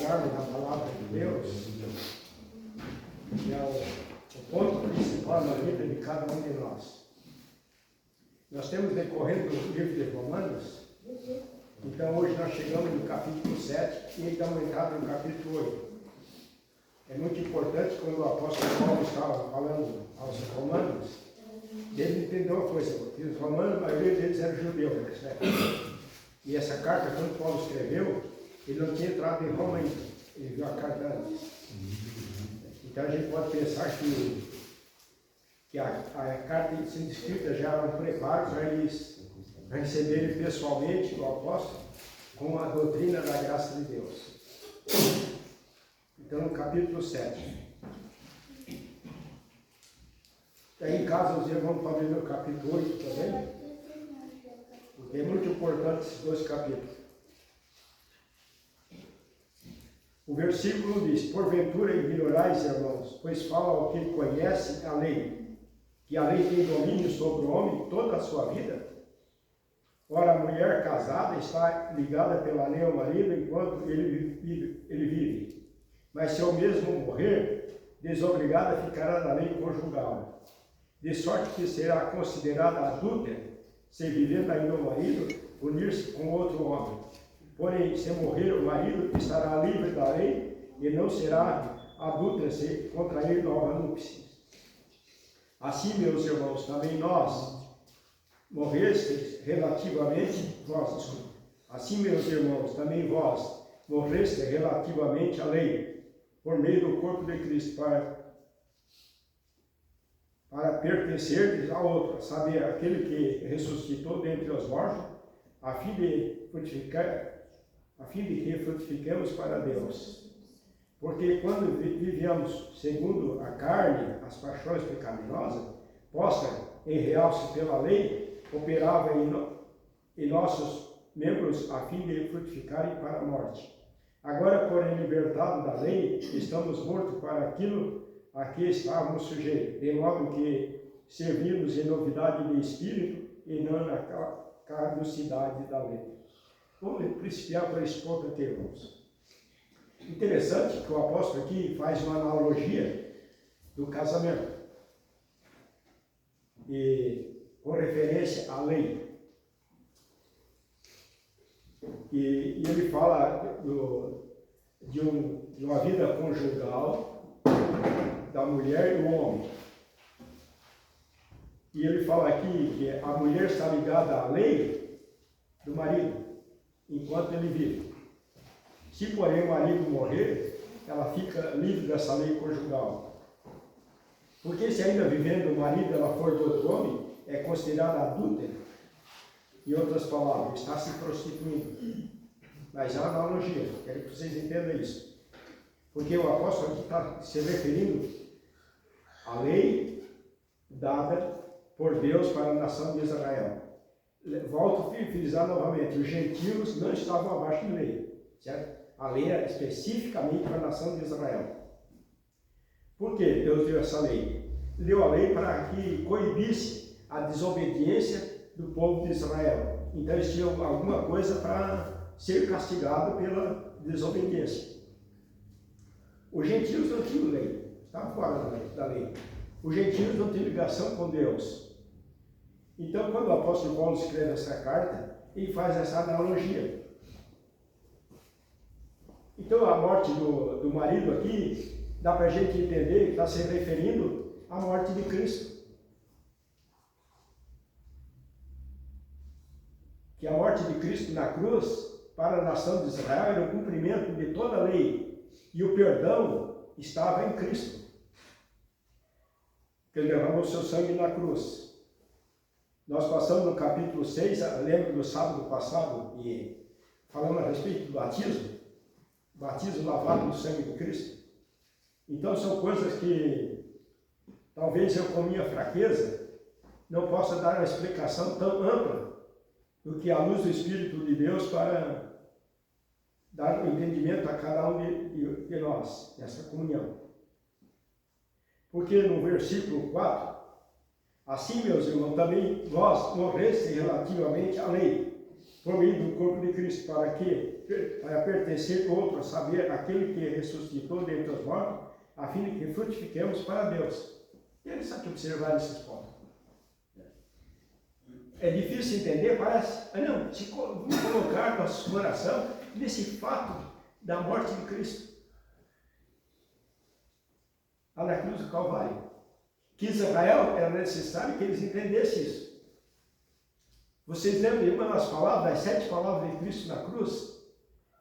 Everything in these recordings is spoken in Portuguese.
entrarmos na palavra de Deus, que é o ponto principal na vida de cada um de nós. Nós temos decorrendo do livro de Romanos, então hoje nós chegamos no capítulo 7 e damos entrada no capítulo 8. É muito importante quando o apóstolo Paulo estava falando aos romanos, ele entendeu uma coisa, porque os romanos, a maioria deles eram judeus, né? E essa carta, quando Paulo escreveu, ele não tinha entrado em Roma ainda, ele viu a carta antes. Então a gente pode pensar que a carta sendo escrita já era um preparo para eles receberem pessoalmente o apóstolo com a doutrina da graça de Deus. Então, no capítulo 7. Aí em casa os irmãos podem ler o capítulo 8 também, porque é muito importante esses dois capítulos. O versículo diz: porventura ignorais, irmãos, pois fala ao que conhece a lei, que a lei tem domínio sobre o homem toda a sua vida. Ora, a mulher casada está ligada pela lei ao marido enquanto ele vive. Mas se eu mesmo morrer, desobrigada ficará da lei conjugal. De sorte que será considerada adúltera, se vivendo ainda o marido, unir-se com outro homem. Porém, se morrer o marido, estará livre da lei e não será adúltera se contrair nova núpcias. Assim, meus irmãos, também nós morrestes relativamente, assim, meus irmãos, também vós morrestes relativamente à lei, por meio do corpo de Cristo, para pertencerdes a outro, a saber, aquele que ressuscitou dentre os mortos, a fim de que frutifiquemos para Deus. Porque quando vivíamos segundo a carne, as paixões pecaminosas, posta em realce pela lei, operava em nossos membros a fim de frutificarem para a morte. Agora, porém, libertados da lei, estamos mortos para aquilo a que estávamos sujeitos, de modo que servimos em novidade de espírito e não na caducidade da lei. Vamos principiar para esse ponto aqui, irmãos. Interessante que o apóstolo aqui faz uma analogia do casamento, e com referência à lei. E ele fala de uma vida conjugal da mulher e do homem. E ele fala aqui que a mulher está ligada à lei do marido, enquanto ele vive. Se, porém, o marido morrer, ela fica livre dessa lei conjugal. Porque se ainda vivendo o marido ela for de outro homem, é considerada adúltera. Em outras palavras, está se prostituindo. Mas é uma analogia, quero que vocês entendam isso. Porque o apóstolo aqui está se referindo à lei dada por Deus para a nação de Israel. Volto a frisar novamente, os gentios não estavam abaixo da lei, certo? A lei era especificamente para a nação de Israel. Por que Deus deu essa lei? Deu a lei para que coibisse a desobediência do povo de Israel. Então eles tinham alguma coisa para ser castigado pela desobediência. Os gentios não tinham lei, estavam fora da lei. Os gentios não tinham ligação com Deus. Então, quando o apóstolo Paulo escreve essa carta, ele faz essa analogia. Então, a morte do marido aqui, dá para a gente entender que está se referindo à morte de Cristo. Que a morte de Cristo na cruz, para a nação de Israel, era o cumprimento de toda a lei. E o perdão estava em Cristo, que ele derramou seu sangue na cruz. Nós passamos no capítulo 6, lembro do sábado passado, e falamos a respeito do batismo lavado no sangue de Cristo. Então são coisas que talvez eu, com minha fraqueza, não possa dar uma explicação tão ampla do que a luz do Espírito de Deus para dar um entendimento a cada um de nós, nessa comunhão. Porque no versículo 4, assim, meus irmãos, também vós morrestes relativamente à lei, por meio do corpo de Cristo, para pertencer outro, a saber, aquele que ressuscitou dentre os mortos, a fim de que frutifiquemos para Deus. Interessante observar esses pontos. É difícil entender, parece. Mas não, vamos colocar nosso coração nesse fato da morte de Cristo. Lá na cruz do Calvário. Que Israel era necessário que eles entendessem isso. Vocês lembram de uma das palavras, das 7 palavras de Cristo na cruz?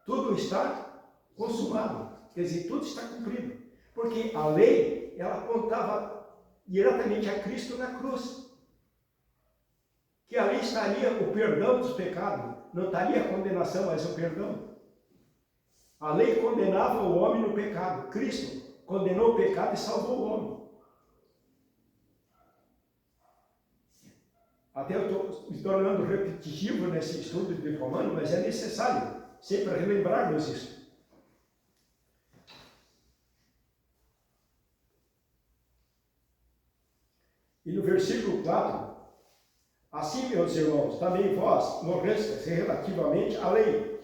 Tudo está consumado. Quer dizer, tudo está cumprido. Porque a lei, ela apontava diretamente a Cristo na cruz. Que ali estaria o perdão dos pecados. Não estaria a condenação, mas o perdão. A lei condenava o homem no pecado. Cristo condenou o pecado e salvou o homem. Até eu estou me tornando repetitivo nesse estudo de Romanos, mas é necessário sempre relembrarmos isso. E no versículo 4, assim, meus irmãos, também vós morrestes relativamente à lei,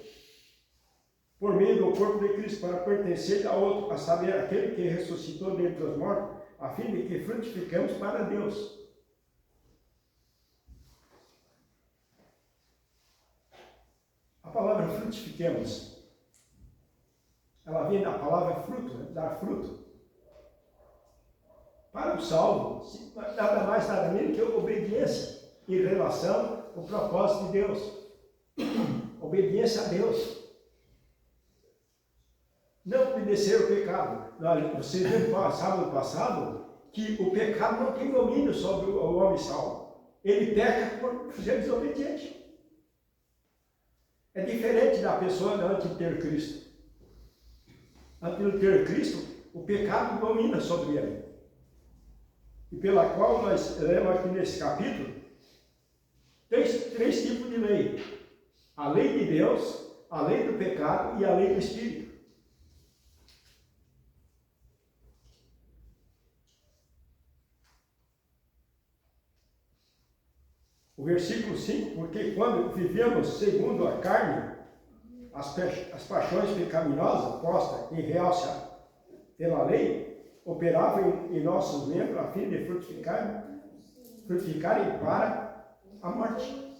por meio do corpo de Cristo, para pertencer a outro, a saber, aquele que ressuscitou dentre os mortos, a fim de que frutifiquemos para Deus. A palavra frutifiquemos, ela vem da palavra fruto, né? Dar fruto. Para o salvo, nada mais, nada menos que obediência em relação ao propósito de Deus. Obediência a Deus. Não obedecer o pecado. Vocês viram sábado passado que o pecado não tem domínio sobre o homem salvo. Ele peca por ser desobediente. É diferente da pessoa antes de ter Cristo. Antes de ter Cristo, o pecado domina sobre ele. E pela qual nós lemos aqui nesse capítulo, três tipos de lei. A lei de Deus, a lei do pecado e a lei do Espírito. O versículo 5, porque quando vivemos segundo a carne, as paixões pecaminosas postas em realce pela lei, operavam em nossos membros a fim de frutificarem para a morte.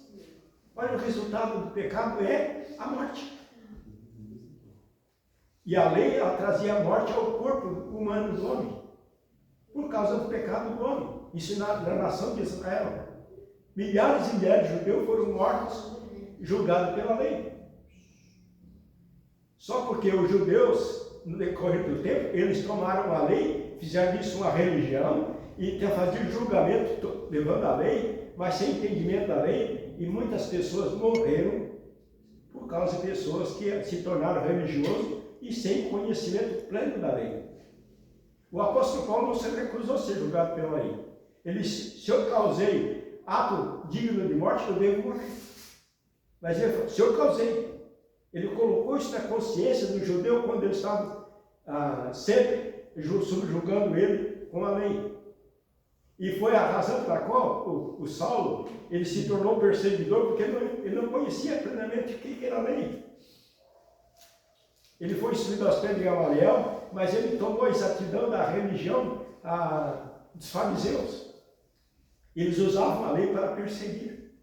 Olha, o resultado do pecado é a morte. E a lei, ela trazia a morte ao corpo humano do homem, por causa do pecado do homem. Isso na nação de Israel. Milhares e milhares de judeus foram mortos, julgados pela lei. Só porque os judeus, no decorrer do tempo, eles tomaram a lei, fizeram disso uma religião e faziam julgamento levando a lei, mas sem entendimento da lei, e muitas pessoas morreram por causa de pessoas que se tornaram religiosos e sem conhecimento pleno da lei. O apóstolo Paulo não se recusou a ser julgado pela lei. Ele disse: se eu causei ato digno de morte, eu devo morrer. Mas ele falou: se eu causei. Ele colocou isso na consciência do judeu quando ele estava sempre subjugando ele com a lei. E foi a razão pela qual o Saulo ele se tornou perseguidor, porque ele não conhecia plenamente o que era a lei. Ele foi instruído aos pés de Gamaliel, mas ele tomou a exatidão da religião dos fariseus. Eles usavam a lei para perseguir,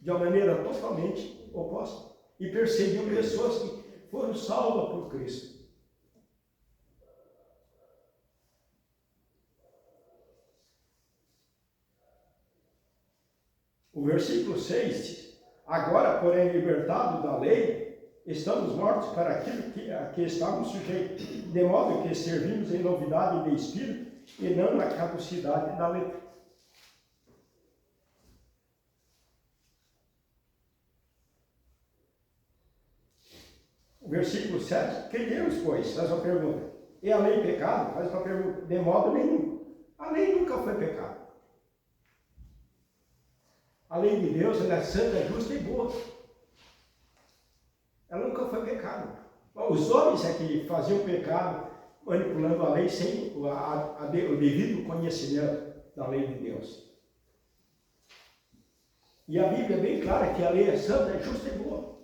de uma maneira totalmente oposta. E perseguiam pessoas que foram salvas por Cristo. O versículo 6, agora, porém, libertados da lei, estamos mortos para aquilo a que estávamos sujeitos, de modo que servimos em novidade de espírito e não na caducidade da letra. O versículo 7, que Deus, pois, faz uma pergunta. E a lei pecado? Faz uma pergunta. De modo nenhum. A lei nunca foi pecado. A lei de Deus, ela é santa, justa e boa. Ela nunca foi pecado. Os homens é que faziam pecado, manipulando a lei sem o devido conhecimento da lei de Deus. E a Bíblia é bem clara que a lei é santa, é justa e boa.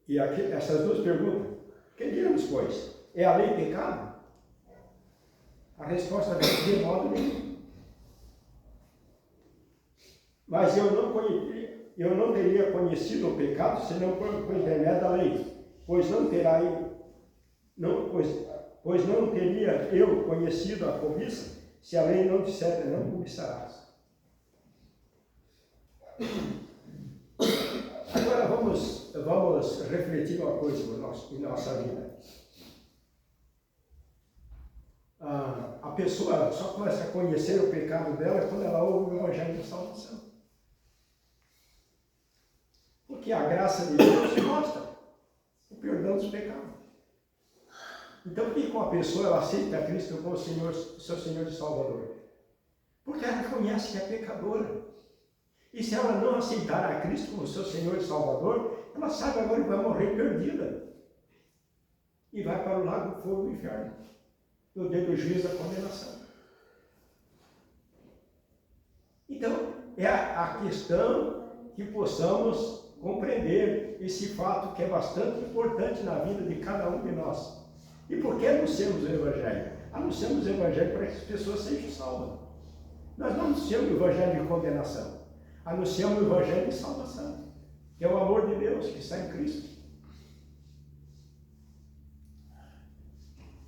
E aqui, essas duas perguntas, que diremos, pois? É a lei pecado? A resposta é de modo nenhum. Mas eu não teria conhecido o pecado senão por intermédio da lei, pois não teria eu conhecido a cobiça se a lei não disser não cobiçarás. Agora vamos refletir uma coisa em nossa vida. A pessoa só começa a conhecer o pecado dela quando ela ouve o Evangelho da salvação. Porque a graça de Deus mostra o perdão dos pecados. Então, por que uma pessoa ela aceita Cristo como seu Senhor e Salvador? Porque ela reconhece que é pecadora. E se ela não aceitar a Cristo como seu Senhor e Salvador, ela sabe agora que vai morrer perdida. E vai para o lago do fogo do inferno, no dia do juízo da condenação. Então, é a questão que possamos compreender esse fato que é bastante importante na vida de cada um de nós. E por que anunciamos o Evangelho? Anunciamos o Evangelho para que as pessoas sejam salvas. Nós não anunciamos o Evangelho de condenação. Anunciamos o Evangelho de salvação, que é o amor de Deus que está em Cristo.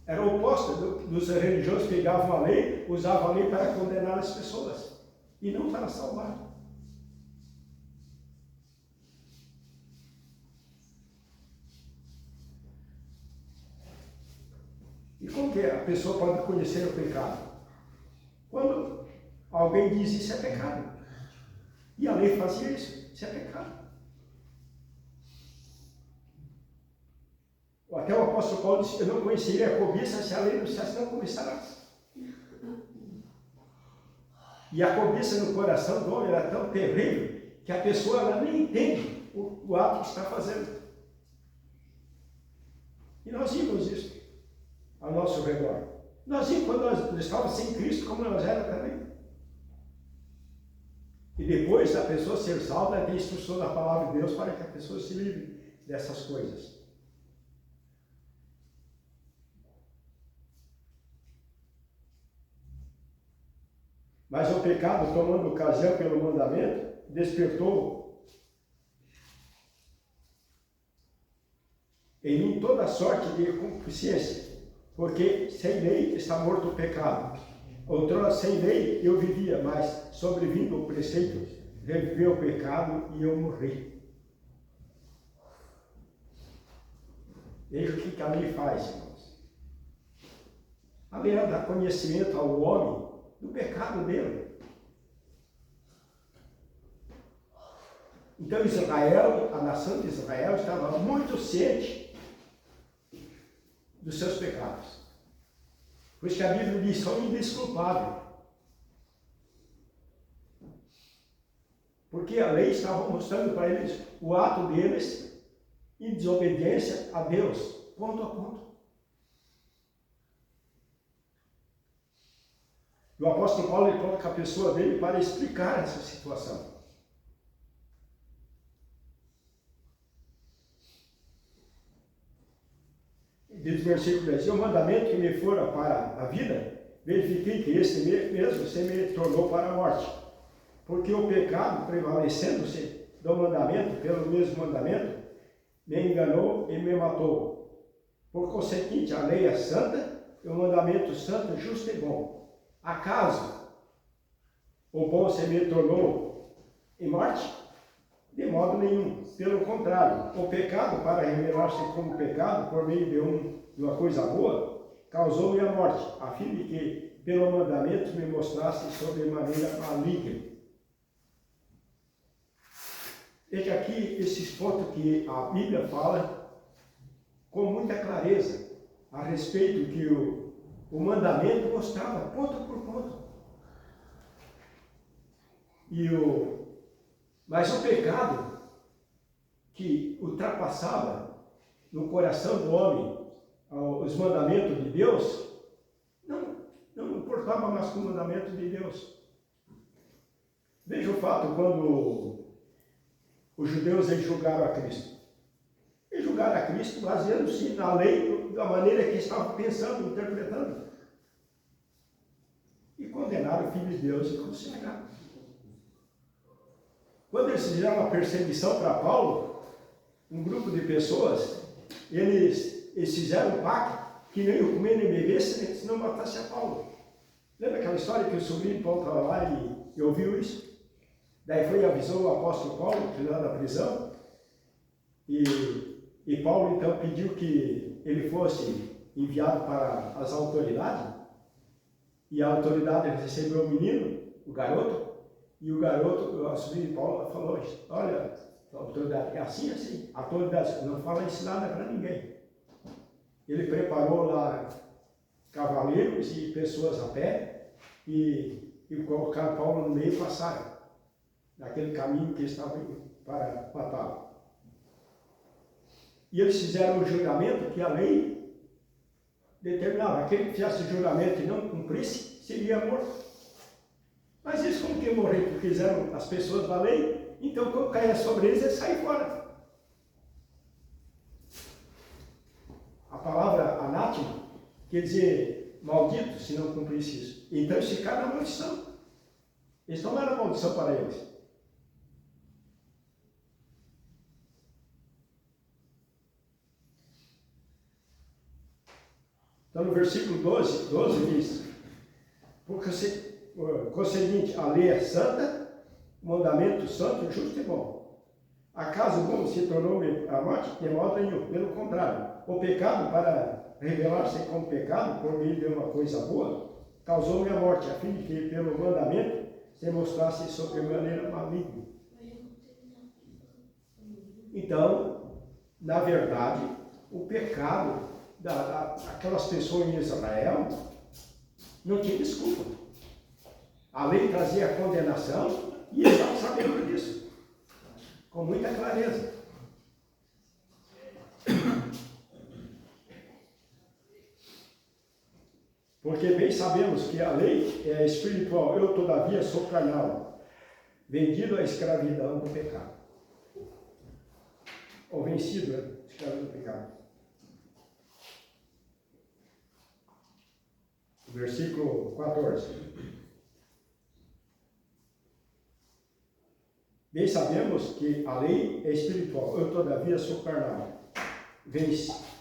Era o oposto dos religiosos que pegavam a lei, usavam a lei para condenar as pessoas e não para salvar. E como que a pessoa pode conhecer o pecado? Quando alguém diz isso é pecado. E a lei fazia isso, isso é pecado. Até o apóstolo Paulo disse, eu não conheceria a cobiça se a lei não dissesse não cobiçarás. E a cobiça no coração do homem era tão terrível que a pessoa ela nem entende o ato que está fazendo. E nós vimos isso ao nosso redor. Nós vimos quando nós estávamos sem Cristo, como nós éramos também. E depois da pessoa ser salva, ela tem instrução da palavra de Deus para que a pessoa se livre dessas coisas. Mas o pecado, tomando ocasião pelo mandamento, despertou em mim toda sorte de concupiscência, porque sem lei está morto o pecado. Outrora sem lei eu vivia, mas sobrevindo o preceito, reviveu o pecado e eu morri. Veja o que a lei faz, irmãos. A lei dá conhecimento ao homem do pecado dele. Então Israel, a nação de Israel, estava muito ciente dos seus pecados. Por isso que a Bíblia diz, são indesculpáveis. Porque a lei estava mostrando para eles o ato deles em desobediência a Deus, ponto a ponto. E o apóstolo Paulo ele coloca a pessoa dele para explicar essa situação. Diz o versículo 10, o mandamento que me fora para a vida, verifiquei que este mesmo se me tornou para a morte. Porque o pecado, prevalecendo-se do mandamento, pelo mesmo mandamento, me enganou e me matou. Por conseguinte, a lei é santa e o mandamento santo, justo e bom. Acaso o bom se me tornou em morte? De modo nenhum. Pelo contrário, o pecado, para revelar-se como pecado por meio de uma coisa boa, causou-me a morte, a fim de que, pelo mandamento, me mostrasse sobre maneira maligna. Veja aqui esses pontos que a Bíblia fala com muita clareza a respeito que o mandamento mostrava ponto por ponto. Mas o pecado que ultrapassava no coração do homem os mandamentos de Deus, não importava mais com o mandamento de Deus. Veja o fato quando os judeus eles julgaram a Cristo. Eles julgaram a Cristo baseando-se na lei da maneira que estavam pensando, interpretando. E condenaram o Filho de Deus e crucificaram. Quando eles fizeram uma perseguição para Paulo, um grupo de pessoas, eles fizeram um pacto que nem eu comer nem beber, se não matasse a Paulo. Lembra aquela história que o sobrinho de Paulo estava lá e ouviu isso? Daí foi e avisou o apóstolo Paulo, que lá da prisão, e Paulo então pediu que ele fosse enviado para as autoridades, e a autoridade recebeu o menino, o garoto, e o garoto, o sobrinho de Paulo, falou: olha, a autoridade é assim, assim. A autoridade não fala isso nada para ninguém. Ele preparou lá cavaleiros e pessoas a pé e colocaram Paulo no meio e passaram naquele caminho que estavam para matá-lo. E eles fizeram um juramento que a lei determinava: aquele que fizesse o juramento e não cumprisse, seria morto. Mas eles como que morreram? Porque fizeram as pessoas da lei, então quando caía sobre eles saíam fora. A palavra anátema quer dizer maldito se não cumprisse isso. Então eles ficaram na maldição. Eles tomaram a maldição para eles. Então no versículo 12 diz: porque conseguinte, a lei é santa, o mandamento santo, justo e bom. Acaso o bom se tornou a morte? De modo nenhum. Pelo contrário, o pecado, para revelar-se como pecado, por meio de uma coisa boa, causou-me a morte, a fim de que, pelo mandamento, se mostrasse sobremaneira maligno. Então, na verdade, o pecado daquelas pessoas em Israel não tinha desculpa. A lei trazia a condenação e eles estavam sabendo disso, com muita clareza. Porque bem sabemos que a lei é espiritual, eu todavia sou carnal, vendido à escravidão do pecado. Ou vencido à escravidão do pecado. Versículo 14. Bem sabemos que a lei é espiritual, eu todavia sou carnal,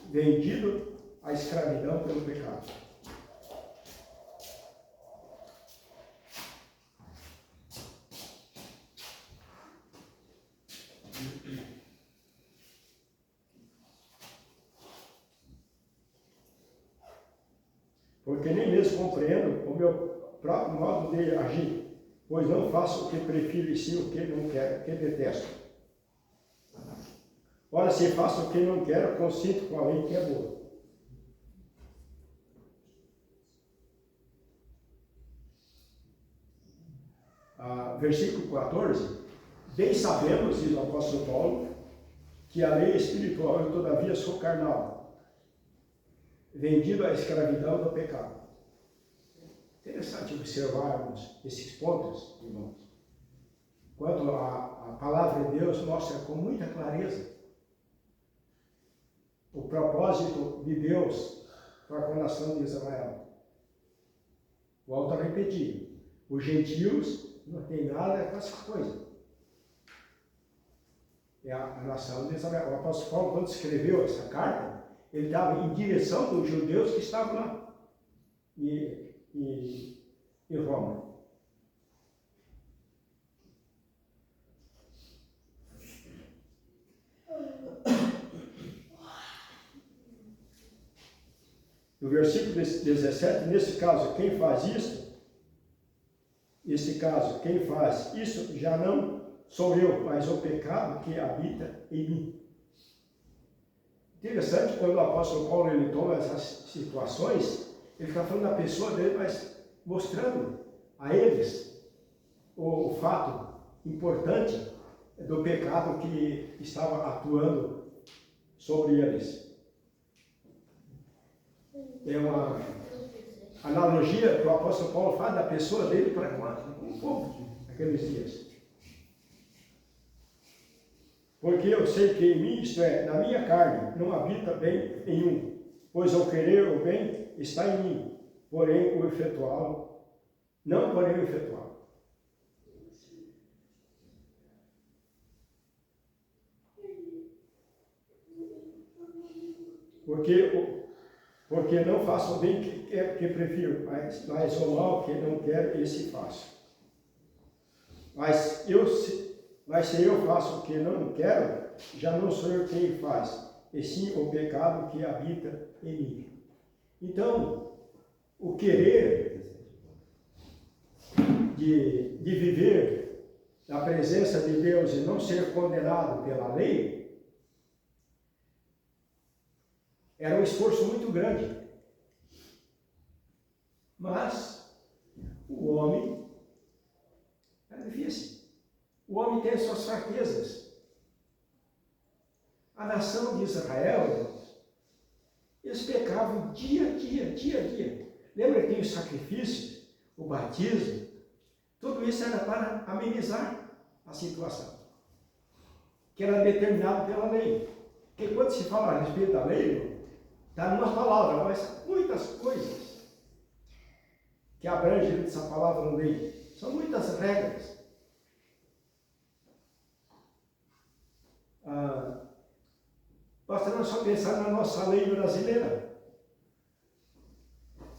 vendido à escravidão pelo pecado. Porque nem mesmo compreendo o meu próprio modo de agir, pois não faço o que prefiro e sim o que não quero, o que detesto. Ora, se faço o que não quero, consinto com a lei que é boa. Versículo 14. Bem sabemos, diz o apóstolo Paulo, que a lei é espiritual, eu todavia sou carnal, vendido à escravidão do pecado. Interessante observarmos esses pontos, irmãos. Quando a palavra de Deus mostra com muita clareza o propósito de Deus para a nação de Israel. Volto a repetir, os gentios não têm nada com essa coisa. É a nação de Israel. O apóstolo Paulo, quando escreveu essa carta, ele estava em direção dos judeus que estavam lá em Roma. No versículo 17, nesse caso, quem faz isso já não sou eu, mas o pecado que habita em mim. Interessante, quando o apóstolo Paulo ele toma essas situações, ele está falando da pessoa dele, mas mostrando a eles o fato importante do pecado que estava atuando sobre eles. É uma analogia que o apóstolo Paulo faz da pessoa dele para com o povo naqueles dias. Porque eu sei que em mim, isto é, na minha carne, não habita bem nenhum, pois ao querer o bem está em mim, porém o efetuá-lo, não porém o efetuá-lo. Porque não faço o bem que prefiro, mas o mal que não quero, esse faço. Mas se eu faço o que não quero, já não sou eu quem faz, e sim o pecado que habita em mim. Então, o querer de viver na presença de Deus e não ser condenado pela lei, era um esforço muito grande. Mas o homem era difícil. O homem tem suas fraquezas. A nação de Israel, eles pecavam dia a dia. Lembra que tem os sacrifícios, o batismo? Tudo isso era para amenizar a situação, que era determinado pela lei. Porque quando se fala a respeito da lei, está numa palavra, mas muitas coisas que abrangem essa palavra lei. São muitas regras. Basta nós só pensar na nossa lei brasileira.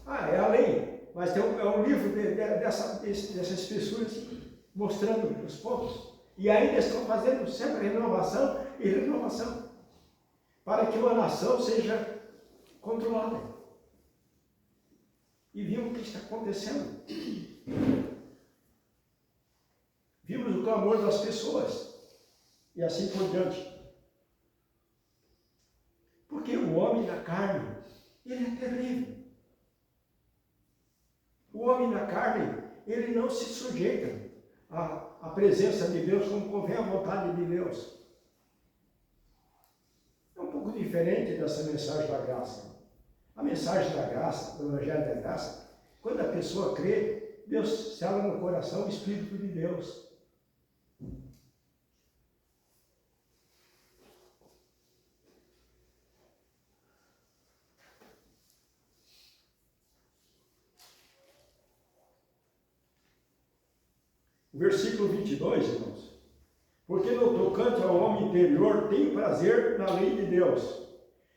É a lei, mas é um livro dessas pessoas mostrando os pontos. E ainda estão fazendo sempre renovação e renovação, para que uma nação seja controlada. E vimos o que está acontecendo. Vimos o clamor das pessoas. E assim por diante. Porque o homem na carne, ele é terrível. O homem na carne, ele não se sujeita à presença de Deus como convém à vontade de Deus. É um pouco diferente dessa mensagem da graça. A mensagem da graça, do Evangelho da Graça, quando a pessoa crê, Deus sela no coração o Espírito de Deus. O versículo 22, irmãos. Porque no tocante ao homem interior, tenho prazer na lei de Deus,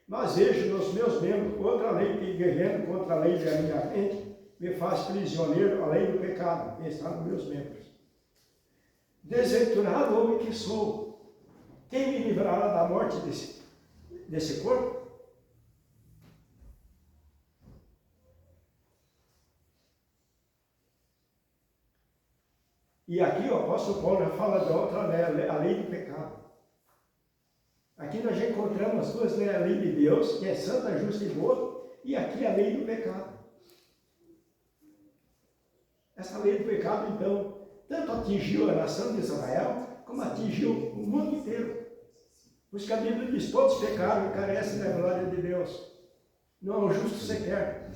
mas vejo nos meus membros outra lei que, guerreando contra a lei da minha mente, me faz prisioneiro a lei do pecado, que está nos meus membros. Desventurado homem que sou, quem me livrará da morte desse corpo? E aqui o apóstolo Paulo já fala de outra lei, a lei do pecado. Aqui nós já encontramos as duas leis, a lei de Deus, que é santa, justa e boa, e aqui a lei do pecado. Essa lei do pecado, então, tanto atingiu a nação de Israel, como atingiu o mundo inteiro. Por isso que a Bíblia diz, todos pecaram e carecem da glória de Deus. Não há um justo sequer.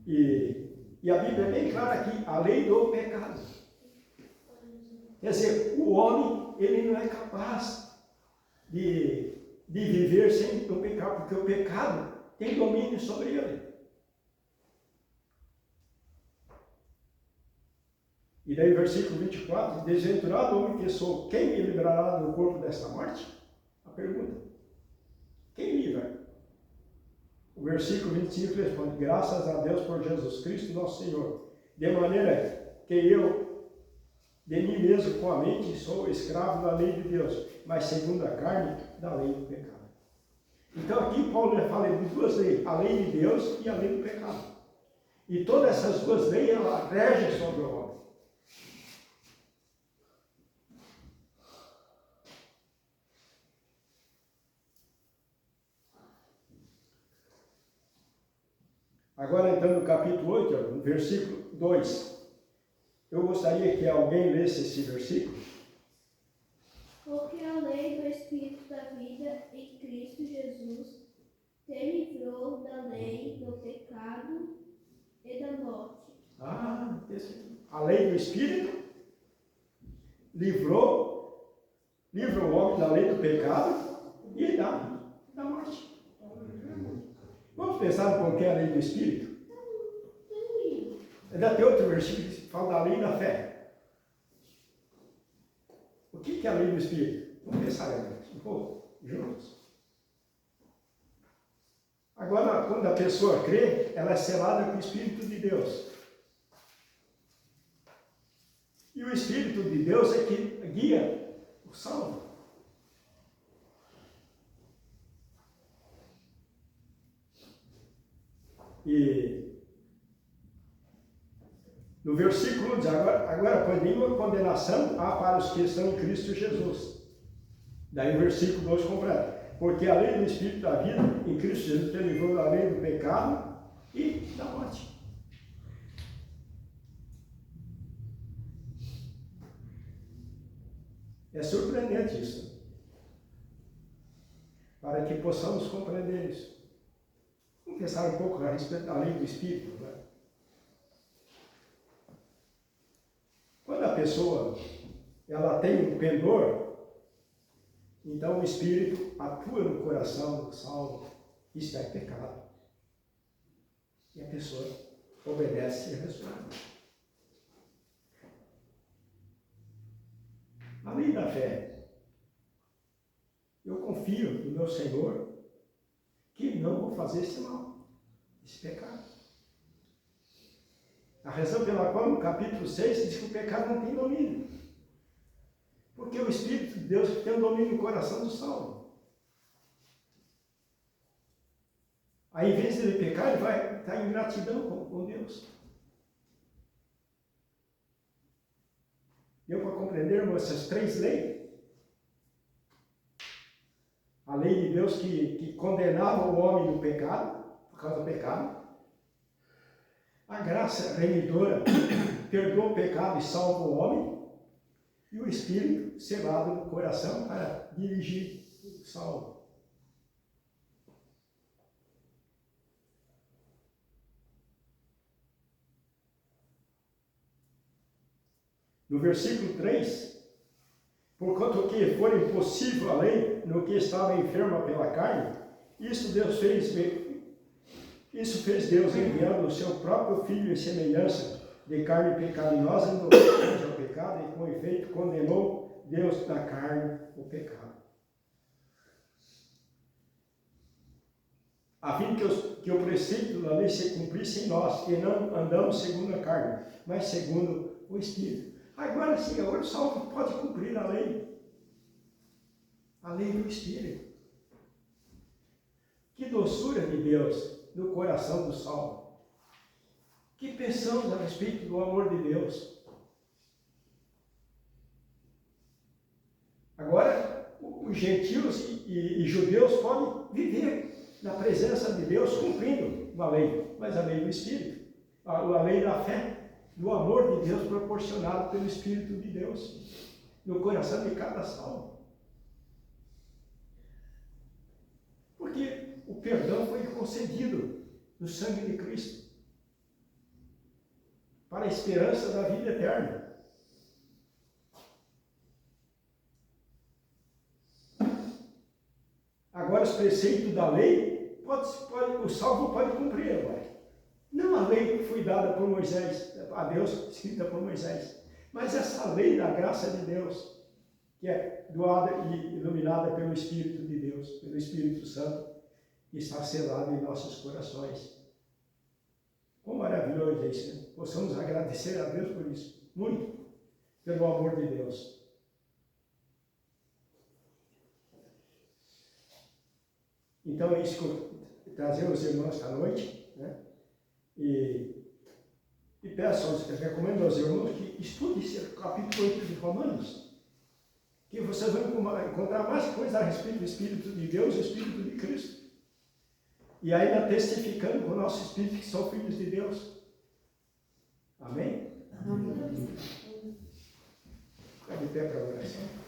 E a Bíblia é bem clara aqui, a lei do pecado. Quer dizer, o homem, ele não é capaz de viver sem o pecado, porque o pecado tem domínio sobre ele. E daí, versículo 24, desventurado homem que sou, quem me livrará do corpo desta morte? A pergunta. Quem livra? O versículo 25 responde, graças a Deus por Jesus Cristo, nosso Senhor, de maneira que eu, de mim mesmo com a mente, sou escravo da lei de Deus, mas segundo a carne, da lei do pecado. Então aqui Paulo fala de duas leis, a lei de Deus e a lei do pecado. E todas essas duas leis, elas regem sobre o homem. Agora entrando no capítulo 8, no versículo 2. Eu gostaria que alguém lesse esse versículo. Porque A lei do Espírito livra o homem da lei do pecado e da morte. Vamos pensar no que é a lei do Espírito? Ainda tem outro versículo que fala da lei da fé. O que é a lei do Espírito? Vamos pensar um pouco juntos. Agora, quando a pessoa crê, ela é selada com o Espírito de Deus. E o Espírito de Deus é que guia o salvo. E no versículo diz, agora pois nenhuma condenação há para os que estão em Cristo Jesus. Daí o versículo 2 completa. Porque a lei do Espírito da vida em Cristo Jesus te livrou da lei do pecado e da morte. É surpreendente isso. Para que possamos compreender isso. Vamos pensar um pouco a respeito da lei do Espírito. Né? Quando a pessoa ela tem um pendor, então o Espírito atua no coração do salvo. Isso é pecado. E a pessoa obedece e responde. A lei da fé. Eu confio no meu Senhor que não vou fazer esse mal, esse pecado. A razão pela qual no capítulo 6 diz que o pecado não tem domínio. Porque o Espírito de Deus tem o domínio no coração do salvo. Aí, em vez de ele pecar, ele vai estar em gratidão com Deus. Deu para compreendermos essas três leis? A lei de Deus que condenava o homem no pecado, por causa do pecado. A graça remidora perdoa o pecado e salva o homem. E o Espírito selado no coração para dirigir o salvo. No versículo 3, porquanto que for impossível a lei no que estava enferma pela carne, isso fez Deus enviando o seu próprio Filho em semelhança de carne pecaminosa no ao pecado, e com efeito condenou Deus na carne o pecado. A fim que o preceito da lei se cumprisse em nós, que não andamos segundo a carne, mas segundo o Espírito. Agora sim, agora o salvo pode cumprir a lei do Espírito. Que doçura de Deus no coração do salvo. Que pensamos a respeito do amor de Deus. Agora, os gentios e judeus podem viver na presença de Deus cumprindo a lei, mas a lei do Espírito, a lei da fé, do amor de Deus proporcionado pelo Espírito de Deus no coração de cada salvo. Porque o perdão foi concedido no sangue de Cristo para a esperança da vida eterna. Agora, os preceitos da lei, o salvo pode cumprir agora. Não a lei que foi dada por Moisés, a Deus, escrita por Moisés, mas essa lei da graça de Deus, que é doada e iluminada pelo Espírito de Deus, pelo Espírito Santo, que está selado em nossos corações. Quão maravilhoso é isso, né? Possamos agradecer a Deus por isso, muito, pelo amor de Deus. Então é isso que eu trazer aos irmãos esta noite, né? E recomendo aos irmãos que estudem esse capítulo 8 de Romanos, que vocês vão encontrar mais coisas a respeito do Espírito de Deus e do Espírito de Cristo. E ainda testificando com o nosso Espírito que são filhos de Deus. Amém? Amém. Fica de pé para a oração.